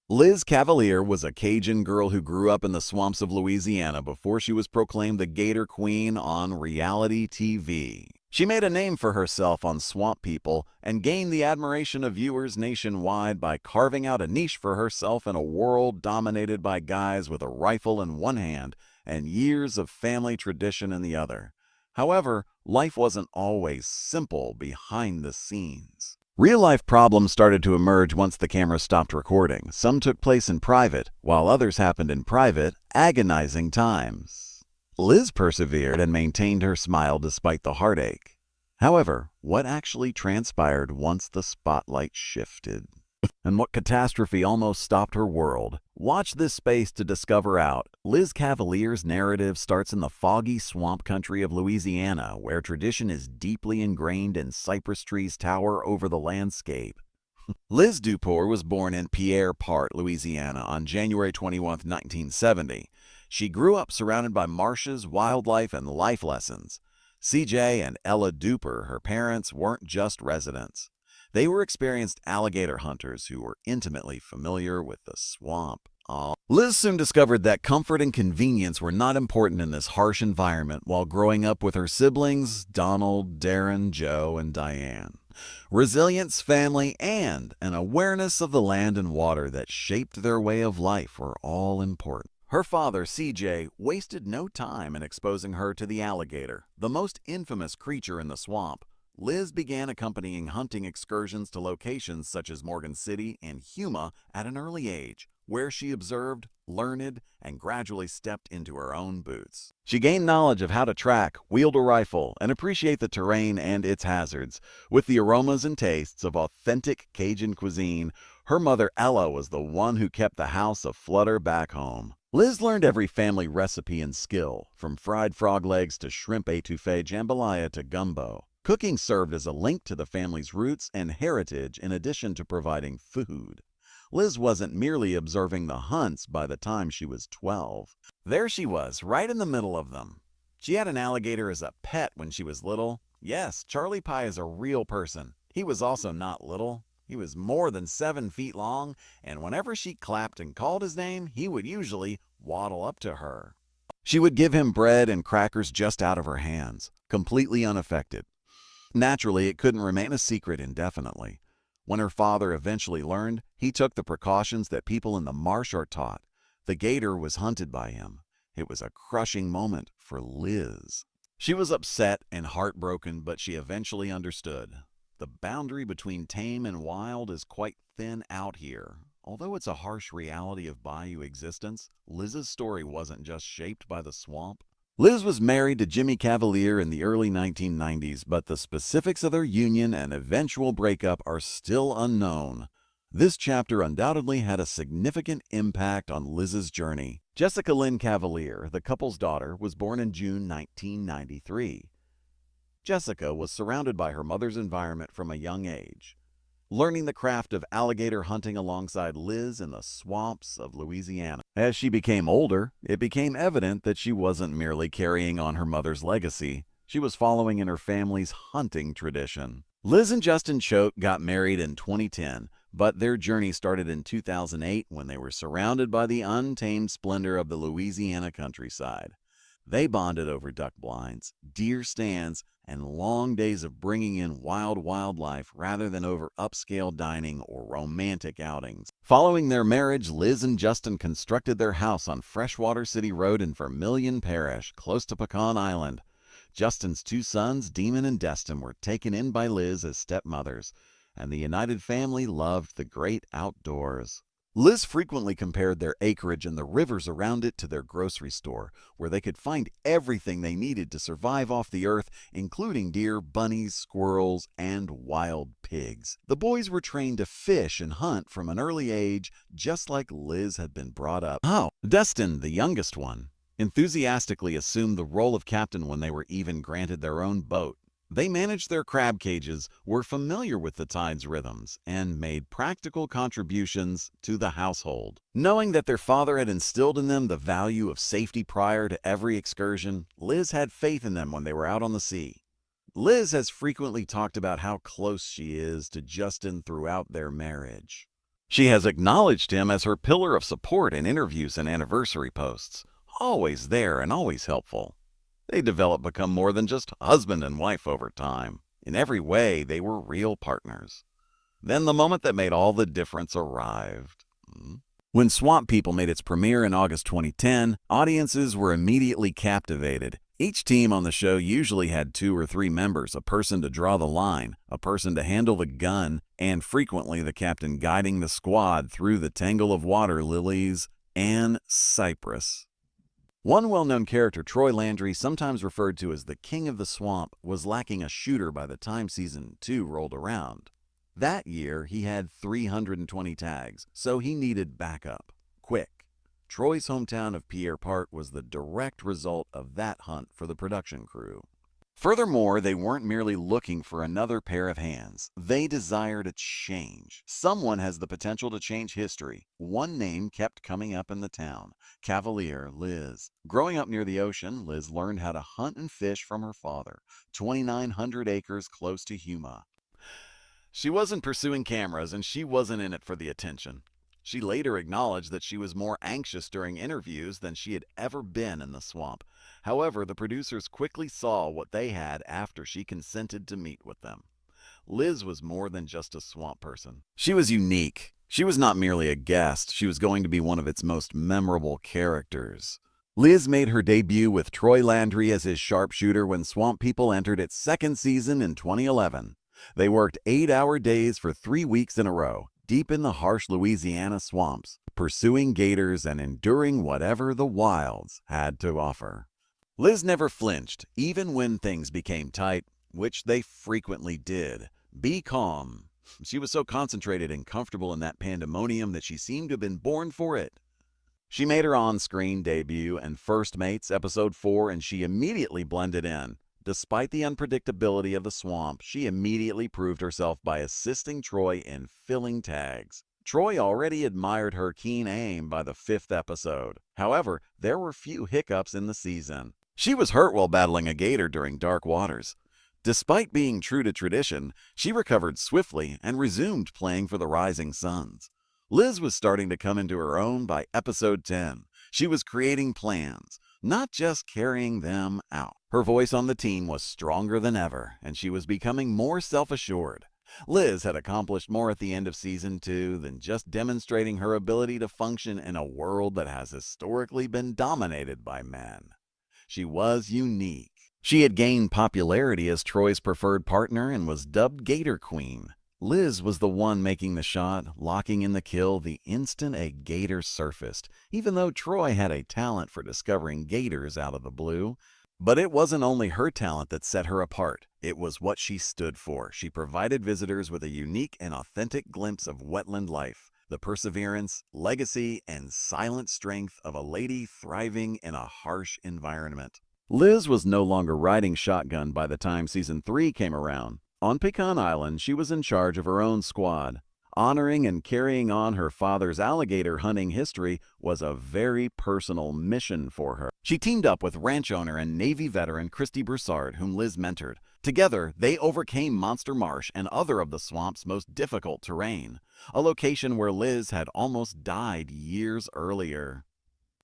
Liz Cavalier was a Cajun girl who grew up in the swamps of Louisiana before she was proclaimed the Gator Queen on reality TV. She made a name for herself on Swamp People and gained the admiration of viewers nationwide by carving out a niche for herself in a world dominated by guys with a rifle in one hand and years of family tradition in the other. However, life wasn't always simple behind the scenes. Real-life problems started to emerge once the camera stopped recording. Some took place in private, while others happened in private, agonizing times. Liz persevered and maintained her smile despite the heartache. However, what actually transpired once the spotlight shifted? And what catastrophe almost stopped her world? Watch this space to discover out. Liz Cavalier's narrative starts in the foggy swamp country of Louisiana, where tradition is deeply ingrained and cypress trees tower over the landscape. Liz Dupour was born in Pierre Part, Louisiana on January 21, 1970. She grew up surrounded by marshes, wildlife, and life lessons. CJ and Ella Dupour, her parents, weren't just residents. They were experienced alligator hunters who were intimately familiar with the swamp. Liz soon discovered that comfort and convenience were not important in this harsh environment while growing up with her siblings, Donald, Darren, Joe, and Diane. Resilience, family, and an awareness of the land and water that shaped their way of life were all important. Her father, CJ, wasted no time in exposing her to the alligator, the most infamous creature in the swamp. Liz began accompanying hunting excursions to locations such as Morgan City and Huma at an early age, where she observed, learned, and gradually stepped into her own boots. She gained knowledge of how to track, wield a rifle, and appreciate the terrain and its hazards. With the aromas and tastes of authentic Cajun cuisine, her mother Ella was the one who kept the house aflutter back home. Liz learned every family recipe and skill, from fried frog legs to shrimp etouffee jambalaya to gumbo. Cooking served as a link to the family's roots and heritage in addition to providing food. Liz wasn't merely observing the hunts by the time she was 12. There she was, right in the middle of them. She had an alligator as a pet when she was little. Yes, Charlie Pie is a real person. He was also not little. He was more than 7 feet long, and whenever she clapped and called his name, he would usually waddle up to her. She would give him bread and crackers just out of her hands, completely unaffected. Naturally, it couldn't remain a secret indefinitely. When her father eventually learned, he took the precautions that people in the marsh are taught. The gator was hunted by him. It was a crushing moment for Liz. She was upset and heartbroken, but she eventually understood. The boundary between tame and wild is quite thin out here. Although it's a harsh reality of bayou existence, Liz's story wasn't just shaped by the swamp. Liz was married to Jimmy Cavalier in the early 1990s, but the specifics of their union and eventual breakup are still unknown. This chapter undoubtedly had a significant impact on Liz's journey. Jessica Lynn Cavalier, the couple's daughter, was born in June 1993. Jessica was surrounded by her mother's environment from a young age, learning the craft of alligator hunting alongside Liz in the swamps of Louisiana. As she became older, it became evident that she wasn't merely carrying on her mother's legacy. She was following in her family's hunting tradition. Liz and Justin Choate got married in 2010, but their journey started in 2008 when they were surrounded by the untamed splendor of the Louisiana countryside. They bonded over duck blinds, deer stands, and long days of bringing in wild wildlife rather than over upscale dining or romantic outings. Following their marriage, Liz and Justin constructed their house on Freshwater City Road in Vermilion Parish, close to Pecan Island. Justin's 2 sons, Demon and Destin, were taken in by Liz as stepmothers, and the united family loved the great outdoors. Liz frequently compared their acreage and the rivers around it to their grocery store, where they could find everything they needed to survive off the earth, including deer, bunnies, squirrels, and wild pigs. The boys were trained to fish and hunt from an early age, just like Liz had been brought up. Destin, the youngest one, enthusiastically assumed the role of captain when they were even granted their own boat. They managed their crab cages, were familiar with the tide's rhythms, and made practical contributions to the household. Knowing that their father had instilled in them the value of safety prior to every excursion, Liz had faith in them when they were out on the sea. Liz has frequently talked about how close she is to Justin throughout their marriage. She has acknowledged him as her pillar of support in interviews and anniversary posts, always there and always helpful. They become more than just husband and wife over time. In every way, they were real partners. Then the moment that made all the difference arrived. When Swamp People made its premiere in August 2010, audiences were immediately captivated. Each team on the show usually had 2 or 3 members, a person to draw the line, a person to handle the gun, and frequently the captain guiding the squad through the tangle of water lilies and cypress. One well-known character, Troy Landry, sometimes referred to as the King of the Swamp, was lacking a shooter by the time Season 2 rolled around. That year, he had 320 tags, so he needed backup. Quick. Troy's hometown of Pierre Part was the direct result of that hunt for the production crew. Furthermore, they weren't merely looking for another pair of hands. They desired a change. Someone has the potential to change history. One name kept coming up in the town: Cavalier, Liz. Growing up near the ocean, Liz learned how to hunt and fish from her father, 2,900 acres close to Huma. She wasn't pursuing cameras, and she wasn't in it for the attention. She later acknowledged that she was more anxious during interviews than she had ever been in the swamp. However, the producers quickly saw what they had after she consented to meet with them. Liz was more than just a swamp person. She was unique. She was not merely a guest. She was going to be one of its most memorable characters. Liz made her debut with Troy Landry as his sharpshooter when Swamp People entered its second season in 2011. They worked 8-hour days for 3 weeks in a row, deep in the harsh Louisiana swamps, pursuing gators and enduring whatever the wilds had to offer. Liz never flinched, even when things became tight, which they frequently did. Be calm. She was so concentrated and comfortable in that pandemonium that she seemed to have been born for it. She made her on-screen debut in First Mates Episode 4, and she immediately blended in. Despite the unpredictability of the swamp, she immediately proved herself by assisting Troy in filling tags. Troy already admired her keen aim by the 5th episode. However, there were few hiccups in the season. She was hurt while battling a gator during dark waters. Despite being true to tradition, she recovered swiftly and resumed playing for the Rising Suns. Liz was starting to come into her own by episode 10. She was creating plans, not just carrying them out. Her voice on the team was stronger than ever, and she was becoming more self-assured. Liz had accomplished more at the end of Season 2 than just demonstrating her ability to function in a world that has historically been dominated by men. She was unique. She had gained popularity as Troy's preferred partner and was dubbed Gator Queen. Liz was the one making the shot, locking in the kill the instant a gator surfaced, even though Troy had a talent for discovering gators out of the blue. But it wasn't only her talent that set her apart. It was what she stood for. She provided visitors with a unique and authentic glimpse of wetland life, the perseverance, legacy, and silent strength of a lady thriving in a harsh environment. Liz was no longer riding shotgun by the time Season 3 came around. On Pecan Island, she was in charge of her own squad. Honoring and carrying on her father's alligator hunting history was a very personal mission for her. She teamed up with ranch owner and Navy veteran Christy Broussard, whom Liz mentored. Together, they overcame Monster Marsh and other of the swamp's most difficult terrain, a location where Liz had almost died years earlier.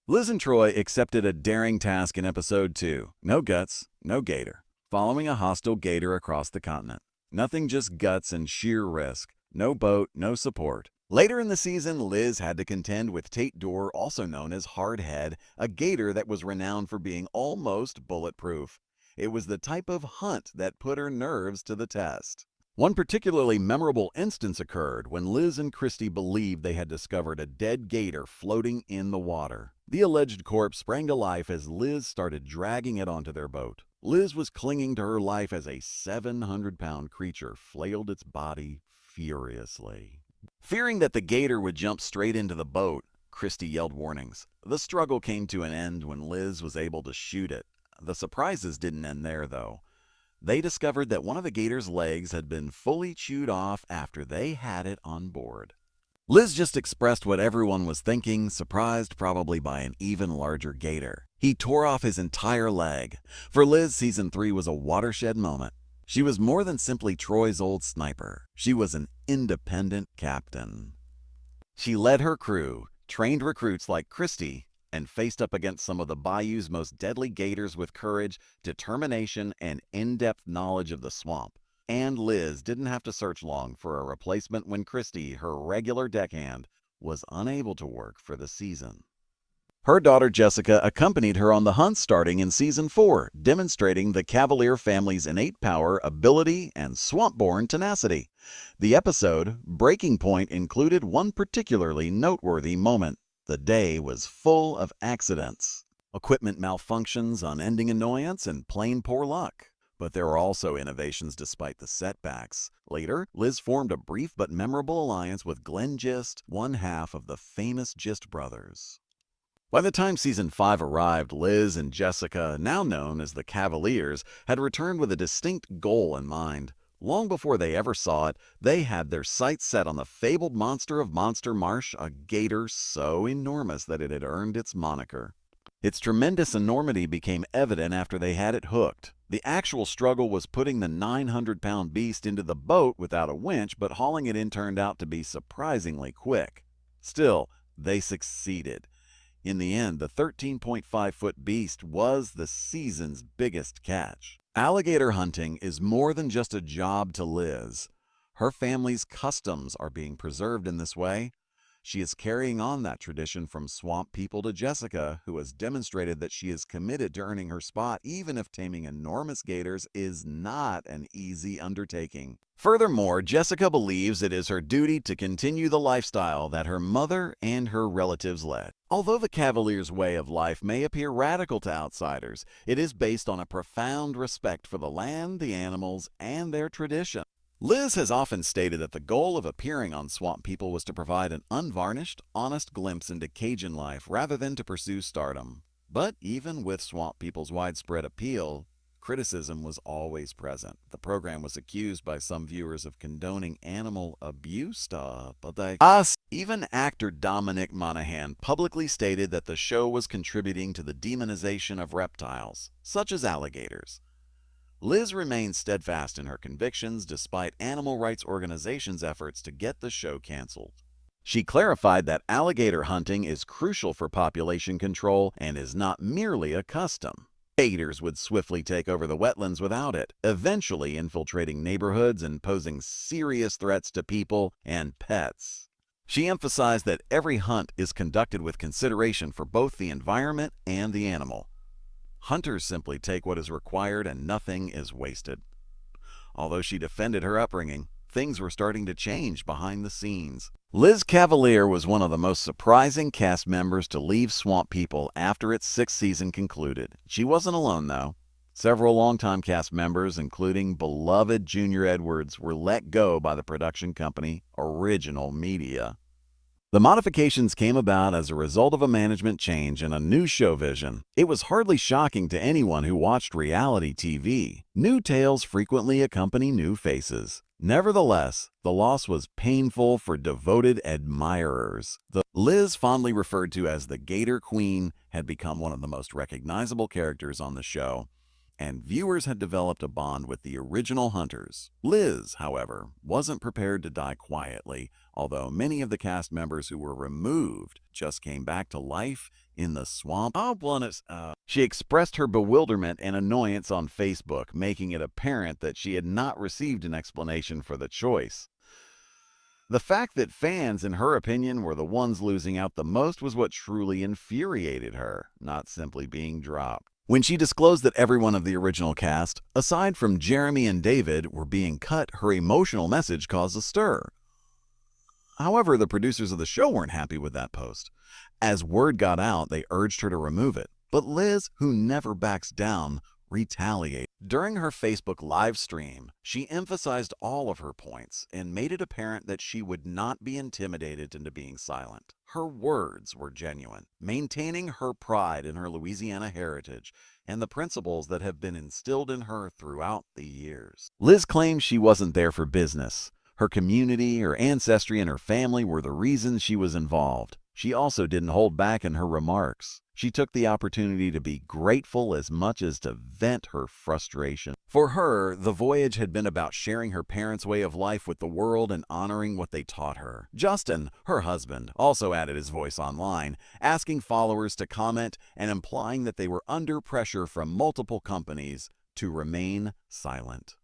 Liz and Troy accepted a daring task in episode 2. No guts, no gator. Following a hostile gator across the continent. Nothing, just guts and sheer risk. No boat, no support. Later in the season, Liz had to contend with Tate Dorr, also known as Hardhead, a gator that was renowned for being almost bulletproof. It was the type of hunt that put her nerves to the test. One particularly memorable instance occurred when Liz and Christy believed they had discovered a dead gator floating in the water. The alleged corpse sprang to life as Liz started dragging it onto their boat. Liz was clinging to her life as a 700-pound creature flailed its body furiously. Fearing that the gator would jump straight into the boat, Christy yelled warnings. The struggle came to an end when Liz was able to shoot it. The surprises didn't end there, though. They discovered that one of the gator's legs had been fully chewed off after they had it on board. Liz just expressed what everyone was thinking, surprised probably by an even larger gator. He tore off his entire leg. For Liz, Season 3 was a watershed moment. She was more than simply Troy's old sniper. She was an independent captain. She led her crew, trained recruits like Christy, and faced up against some of the bayou's most deadly gators with courage, determination, and in-depth knowledge of the swamp. And Liz didn't have to search long for a replacement when Christy, her regular deckhand, was unable to work for the season. Her daughter Jessica accompanied her on the hunt starting in Season 4, demonstrating the Cavalier family's innate power, ability, and swamp-born tenacity. The episode, Breaking Point, included one particularly noteworthy moment. The day was full of accidents. Equipment malfunctions, unending annoyance, and plain poor luck. But there were also innovations despite the setbacks. Later, Liz formed a brief but memorable alliance with Glenn Gist, one half of the famous Gist brothers. By the time Season 5 arrived, Liz and Jessica, now known as the Cavaliers, had returned with a distinct goal in mind. Long before they ever saw it, they had their sights set on the fabled monster of Monster Marsh, a gator so enormous that it had earned its moniker. Its tremendous enormity became evident after they had it hooked. The actual struggle was putting the 900-pound beast into the boat without a winch, but hauling it in turned out to be surprisingly quick. Still, they succeeded. In the end, the 13.5-foot beast was the season's biggest catch. Alligator hunting is more than just a job to Liz. Her family's customs are being preserved in this way. She is carrying on that tradition from swamp people to Jessica, who has demonstrated that she is committed to earning her spot even if taming enormous gators is not an easy undertaking. Furthermore, Jessica believes it is her duty to continue the lifestyle that her mother and her relatives led. Although the Cavaliers' way of life may appear radical to outsiders, it is based on a profound respect for the land, the animals, and their tradition. Liz has often stated that the goal of appearing on Swamp People was to provide an unvarnished, honest glimpse into Cajun life rather than to pursue stardom. But even with Swamp People's widespread appeal, criticism was always present. The program was accused by some viewers of condoning animal abuse, Even actor Dominic Monaghan publicly stated that the show was contributing to the demonization of reptiles, such as alligators. Liz remains steadfast in her convictions despite animal rights organizations' efforts to get the show canceled. She clarified that alligator hunting is crucial for population control and is not merely a custom. Gators would swiftly take over the wetlands without it, eventually infiltrating neighborhoods and posing serious threats to people and pets. She emphasized that every hunt is conducted with consideration for both the environment and the animal. Hunters simply take what is required and nothing is wasted. Although she defended her upbringing, things were starting to change behind the scenes. Liz Cavalier was one of the most surprising cast members to leave Swamp People after its 6th season concluded. She wasn't alone, though. Several longtime cast members, including beloved Junior Edwards, were let go by the production company Original Media. The modifications came about as a result of a management change and a new show vision. It was hardly shocking to anyone who watched reality TV. New tales frequently accompany new faces. Nevertheless, the loss was painful for devoted admirers. The Liz, fondly referred to as the Gator Queen, had become one of the most recognizable characters on the show, and viewers had developed a bond with the original hunters. Liz, however, wasn't prepared to die quietly, although many of the cast members who were removed just came back to life in the swamp. She expressed her bewilderment and annoyance on Facebook, making it apparent that she had not received an explanation for the choice. The fact that fans, in her opinion, were the ones losing out the most was what truly infuriated her, not simply being dropped. When she disclosed that every one of the original cast, aside from Jeremy and David, were being cut, her emotional message caused a stir. However, the producers of the show weren't happy with that post. As word got out, they urged her to remove it. But Liz, who never backs down, retaliated. During her Facebook live stream, she emphasized all of her points and made it apparent that she would not be intimidated into being silent. Her words were genuine, maintaining her pride in her Louisiana heritage and the principles that have been instilled in her throughout the years. Liz claims she wasn't there for business. Her community, her ancestry, and her family were the reasons she was involved. She also didn't hold back in her remarks. She took the opportunity to be grateful as much as to vent her frustration. For her, the voyage had been about sharing her parents' way of life with the world and honoring what they taught her. Justin, her husband, also added his voice online, asking followers to comment and implying that they were under pressure from multiple companies to remain silent.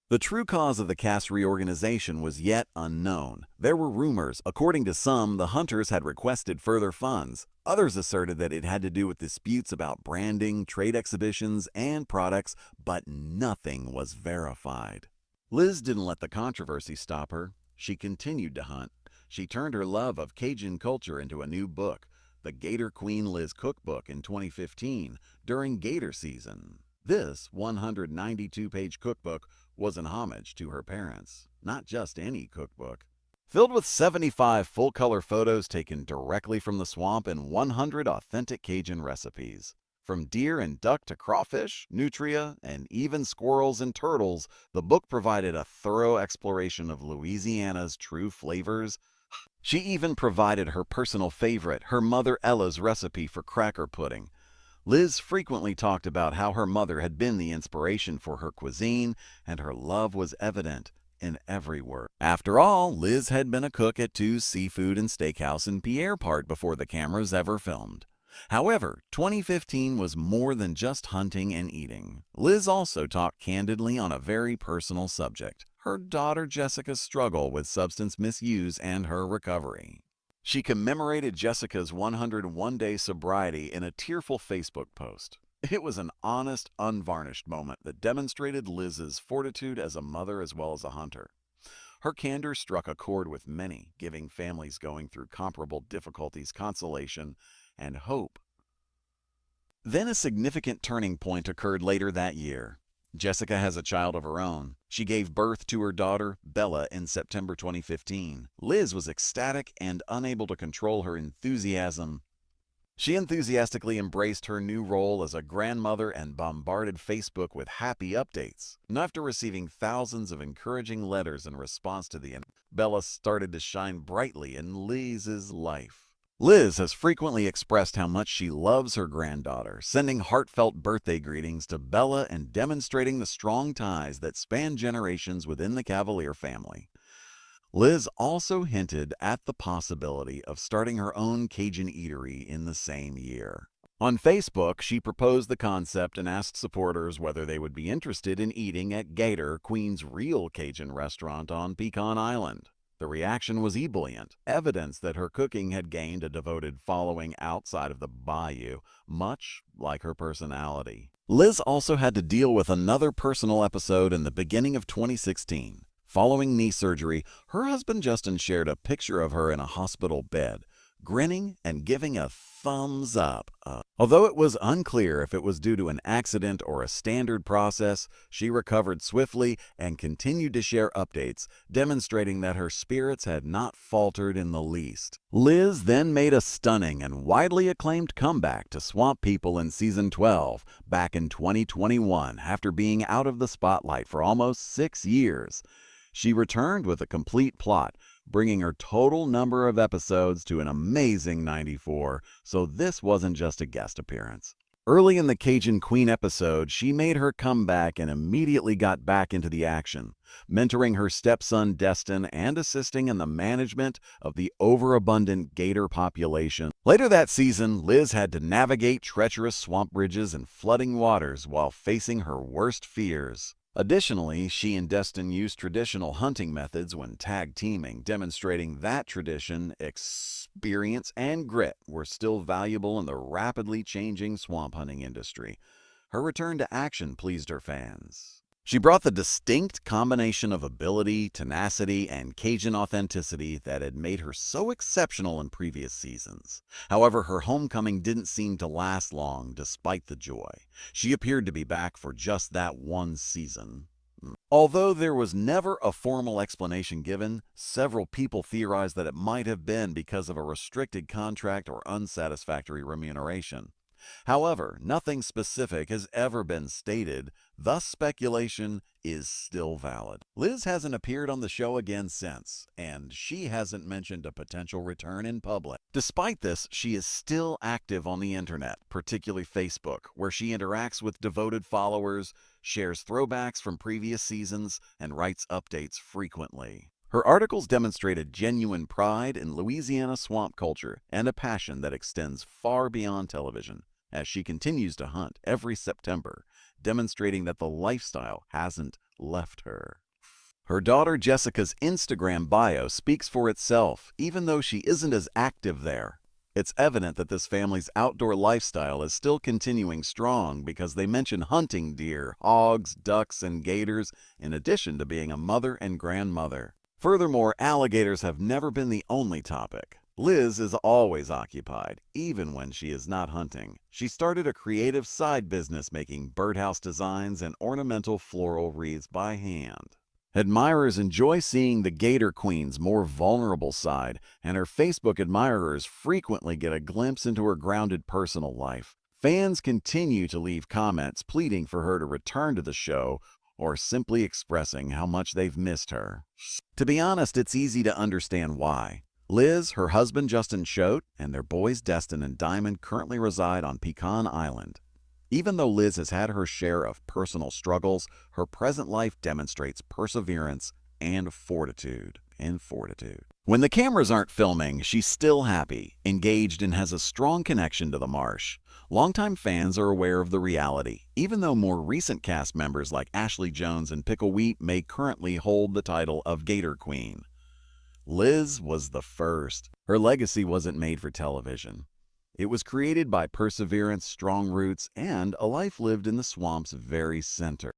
The true cause of the cast reorganization was yet unknown. There were rumors. According to some, the Hunters had requested further funds. Others asserted that it had to do with disputes about branding, trade exhibitions, and products, but nothing was verified. Liz didn't let the controversy stop her. She continued to hunt. She turned her love of Cajun culture into a new book, the Gator Queen Liz Cookbook, in 2015, during Gator season. This 192-page cookbook was an homage to her parents, not just any cookbook. Filled with 75 full-color photos taken directly from the swamp and 100 authentic Cajun recipes. From deer and duck to crawfish, nutria, and even squirrels and turtles, the book provided a thorough exploration of Louisiana's true flavors. She even provided her personal favorite, her mother Ella's recipe for cracker pudding. Liz frequently talked about how her mother had been the inspiration for her cuisine, and her love was evident in every word. After all, Liz had been a cook at Two's Seafood and Steakhouse in Pierrepart before the cameras ever filmed. However, 2015 was more than just hunting and eating. Liz also talked candidly on a very personal subject, her daughter Jessica's struggle with substance misuse and her recovery. She commemorated Jessica's 101-day sobriety in a tearful Facebook post. It was an honest, unvarnished moment that demonstrated Liz's fortitude as a mother as well as a hunter. Her candor struck a chord with many, giving families going through comparable difficulties consolation and hope. Then a significant turning point occurred later that year. Jessica has a child of her own. She gave birth to her daughter, Bella, in September 2015. Liz was ecstatic and unable to control her enthusiasm. She enthusiastically embraced her new role as a grandmother and bombarded Facebook with happy updates. And after receiving thousands of encouraging letters in response to the end, Bella started to shine brightly in Liz's life. Liz has frequently expressed how much she loves her granddaughter, sending heartfelt birthday greetings to Bella and demonstrating the strong ties that span generations within the Cavalier family. Liz also hinted at the possibility of starting her own Cajun eatery in the same year. On Facebook, she proposed the concept and asked supporters whether they would be interested in eating at Gator Queen's real Cajun restaurant on Pecan Island. The reaction was ebullient, evidence that her cooking had gained a devoted following outside of the bayou, much like her personality. Liz also had to deal with another personal episode in the beginning of 2016. Following knee surgery, her husband Justin shared a picture of her in a hospital bed, grinning and giving a thumbs up. Although it was unclear if it was due to an accident or a standard process, she recovered swiftly and continued to share updates, demonstrating that her spirits had not faltered in the least. Liz then made a stunning and widely acclaimed comeback to Swamp People in Season 12 back in 2021 after being out of the spotlight for almost 6 years. She returned with a complete plot, bringing her total number of episodes to an amazing 94, so this wasn't just a guest appearance. Early in the Cajun Queen episode, she made her comeback and immediately got back into the action, mentoring her stepson Destin and assisting in the management of the overabundant gator population. Later that season, Liz had to navigate treacherous swamp bridges and flooding waters while facing her worst fears. Additionally, she and Destin used traditional hunting methods when tag teaming, demonstrating that tradition, experience, and grit were still valuable in the rapidly changing swamp hunting industry. Her return to action pleased her fans. She brought the distinct combination of ability, tenacity, and Cajun authenticity that had made her so exceptional in previous seasons. However, her homecoming didn't seem to last long despite the joy. She appeared to be back for just that one season. Although there was never a formal explanation given, several people theorized that it might have been because of a restricted contract or unsatisfactory remuneration. However, nothing specific has ever been stated, thus speculation is still valid. Liz hasn't appeared on the show again since, and she hasn't mentioned a potential return in public. Despite this, she is still active on the internet, particularly Facebook, where she interacts with devoted followers, shares throwbacks from previous seasons, and writes updates frequently. Her articles demonstrate a genuine pride in Louisiana swamp culture and a passion that extends far beyond television, as she continues to hunt every September, demonstrating that the lifestyle hasn't left her. Her daughter Jessica's Instagram bio speaks for itself, even though she isn't as active there. It's evident that this family's outdoor lifestyle is still continuing strong because they mention hunting deer, hogs, ducks, and gators, in addition to being a mother and grandmother. Furthermore, alligators have never been the only topic. Liz is always occupied, even when she is not hunting. She started a creative side business making birdhouse designs and ornamental floral wreaths by hand. Admirers enjoy seeing the Gator Queen's more vulnerable side, and her Facebook admirers frequently get a glimpse into her grounded personal life. Fans continue to leave comments pleading for her to return to the show or simply expressing how much they've missed her. To be honest, it's easy to understand why. Liz, her husband Justin Choate, and their boys Destin and Diamond currently reside on Pecan Island. Even though Liz has had her share of personal struggles, her present life demonstrates perseverance and fortitude. When the cameras aren't filming, she's still happy, engaged, and has a strong connection to the marsh. Longtime fans are aware of the reality, even though more recent cast members like Ashley Jones and Pickle Wheat may currently hold the title of Gator Queen. Liz was the first. Her legacy wasn't made for television. It was created by perseverance, strong roots, and a life lived in the swamp's very center.